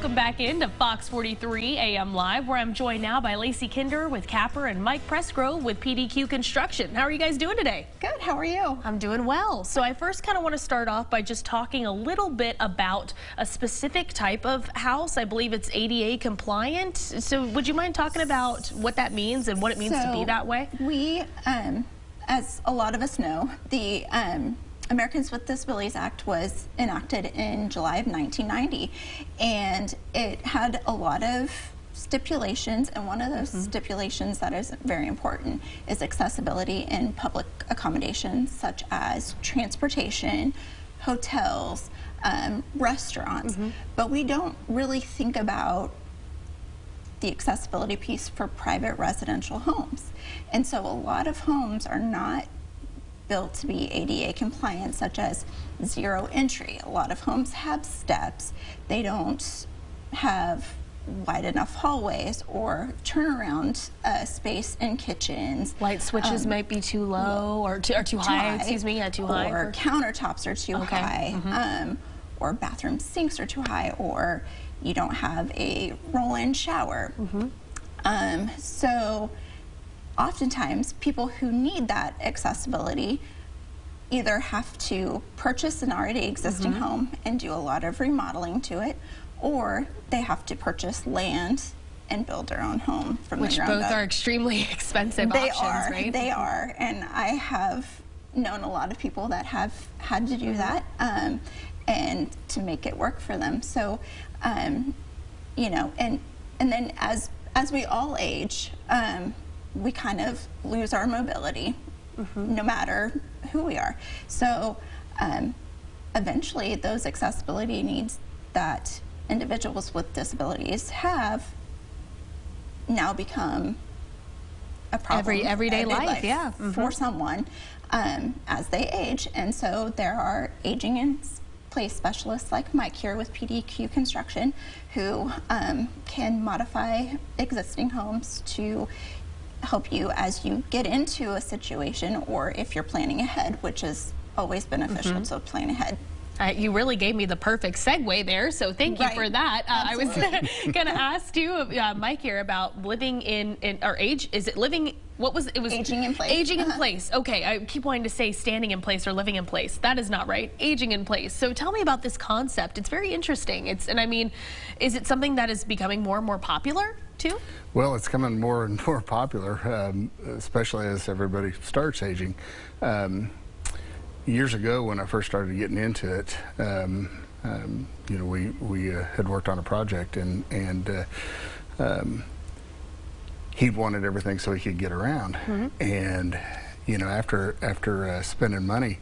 Welcome back into Fox 43 AM Live, where I'm joined now by Lacey Kinder with Capper and Mike Pressgrove with PDQ Construction. How are you guys doing today? Good. How are you? I'm doing well. So I first kind of want to start off by just talking a little bit about a specific type of house. I believe it's ADA compliant. So would you mind talking about what that means and what it means to be that way? We, as a lot of us know, the Americans with Disabilities Act was enacted in July of 1990, and it had a lot of stipulations, and one of those stipulations that is very important is accessibility in public accommodations such as transportation, hotels, restaurants, but we don't really think about the accessibility piece for private residential homes. And so a lot of homes are not built to be ADA compliant, such as zero entry. A lot of homes have steps. They don't have wide enough hallways or turnaround space in kitchens. Light switches might be too low or too high, excuse me, too high. Or countertops are too high, or bathroom sinks are too high, or you don't have a roll-in shower. So oftentimes people who need that accessibility either have to purchase an already existing home and do a lot of remodeling to it, or they have to purchase land and build their own home from the ground up. Which both are extremely expensive options, right? They are, and I have known a lot of people that have had to do that and to make it work for them. So, you know, and then as we all age, we kind of lose our mobility, no matter who we are. So eventually those accessibility needs that individuals with disabilities have now become a problem. Everyday life, yeah. For someone as they age. And so there are aging in place specialists like Mike here with PDQ Construction who can modify existing homes to help you as you get into a situation, or if you're planning ahead, which is always beneficial to plan ahead. You really gave me the perfect segue there, so thank you for that. I was going to ask you, Mike, here about living in or age. Is it living? What was it? Was aging in place. Aging in place. Okay, I keep wanting to say standing in place or living in place. That is not right. Aging in place. So tell me about this concept. It's very interesting. And I mean, is it something that is becoming more and more popular too? Well, it's coming more and more popular, especially as everybody starts aging. Years ago, when I first started getting into it, you know, we had worked on a project, and he wanted everything so he could get around. And you know, after spending money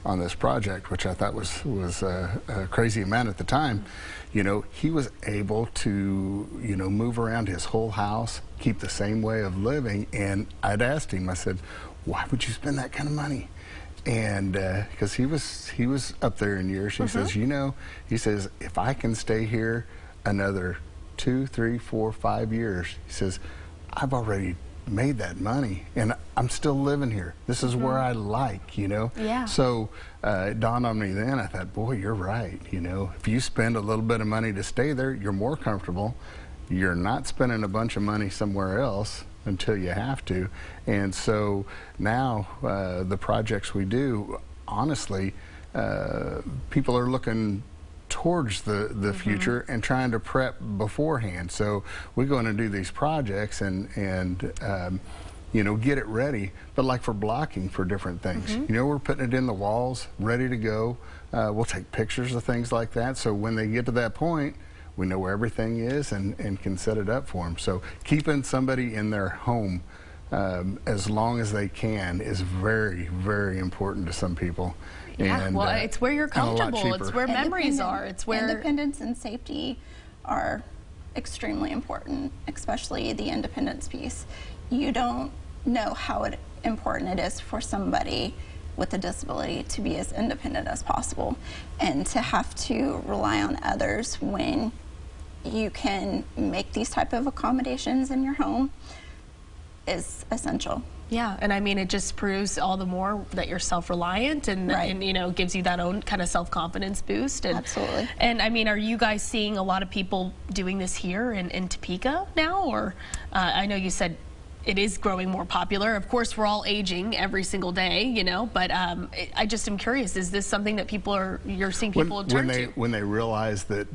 on this project, which I thought was a crazy amount at the time, you know, he was able to, you know, move around his whole house, keep the same way of living. And I'd asked him, I said, why would you spend that kind of money? And because he was up there in years, he says, you know, he says, if I can stay here another 2, 3, 4, 5 years, he says, I've already made that money and I'm still living here. This is where I like, you know. So it dawned on me then, I thought, boy, you're right. You know, if you spend a little bit of money to stay there, you're more comfortable. You're not spending a bunch of money somewhere else until you have to. And so now the projects we do, honestly, people are looking towards the future and trying to prep beforehand. So we go in and do these projects and you know, get it ready, but like for blocking for different things. You know, we're putting it in the walls, ready to go. We'll take pictures of things like that, so when they get to that point, we know where everything is and can set it up for them. So keeping somebody in their home as long as they can is very, very important to some people. And, well, it's where you're comfortable. It's where memories are. It's where independence and safety are extremely important, especially the independence piece. You don't know how important it is for somebody with a disability to be as independent as possible, and to have to rely on others when you can make these type of accommodations in your home is essential. Yeah, and I mean, it just proves all the more that you're self-reliant and, Right. and, you know, gives you that own kind of self-confidence boost. And, Absolutely. And I mean, are you guys seeing a lot of people doing this here in Topeka now? Or I know you said it is growing more popular. Of course, we're all aging every single day, you know, but I just am curious, is this something that you're seeing people turn to? When they realize that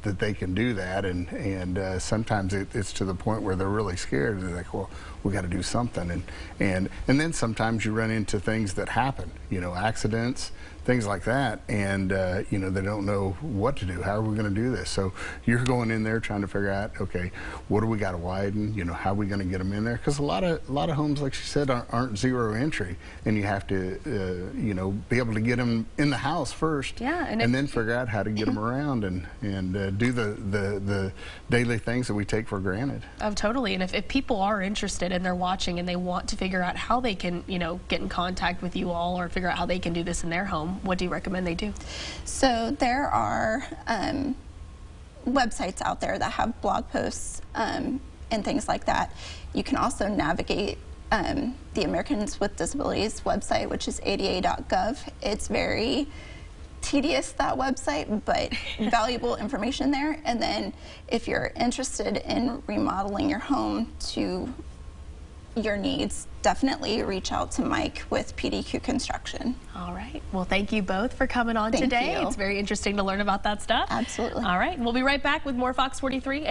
they can do that, and sometimes it's to the point where they're really scared. They're like, well, we got to do something, and then sometimes you run into things that happen, you know, accidents, things like that, and you know, they don't know what to do. How are we going to do this? So you're going in there trying to figure out, okay, what do we got to widen? You know, how are we going to get them in there? Because a lot of homes, like she said, aren't zero entry, and you have to you know, be able to get them in the house first, Yeah, and then figure out how to get them around and do the daily things that we take for granted. Totally. And if people are interested and they're watching and they want to figure out how they can, you know, get in contact with you all or figure out how they can do this in their home, what do you recommend they do? So there are websites out there that have blog posts and things like that. You can also navigate the Americans with Disabilities website, which is ada.gov. It's very tedious, that website, but valuable information there. And then if you're interested in remodeling your home to your needs, definitely reach out to Mike with PDQ Construction. All right. Well, thank you both for coming on Thank today. you. It's very interesting to learn about that stuff. Absolutely. All right. We'll be right back with more Fox 43.